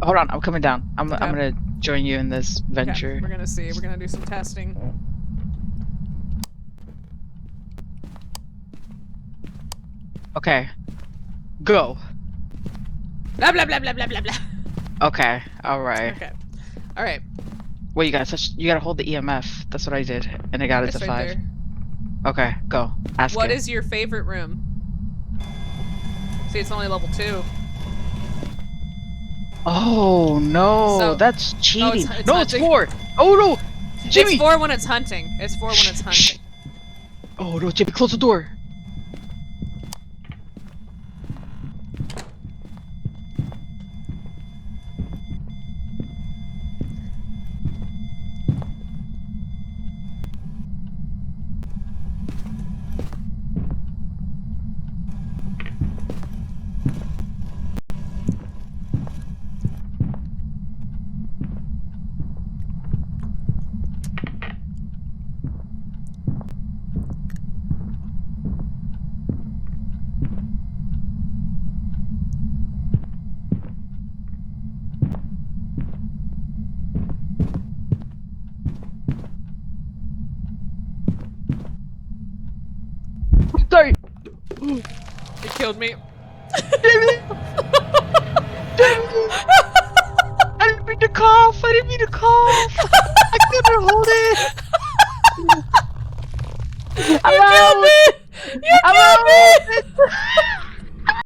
Hold on, I'm coming down. I'm Okay. gonna join you in this venture. Okay, we're gonna see. We're gonna do some testing. Okay. Go. Blah blah blah blah blah blah blah. Okay. All right. Okay. All right. Wait, you gotta hold the EMF. That's what I did, and I got it It's to right 5. there. Okay, go. Ask What it. is your favorite room? See, it's only level 2. Oh no, So- that's cheating. it's No, it's hunting. 4. Oh no, Jimmy. It's 4 when it's hunting. It's 4 when it's hunting. Oh no, Jimmy, close the door. Sorry. It killed me. Jimmy. Jimmy. I didn't mean to cough. I didn't mean to cough. I couldn't hold it.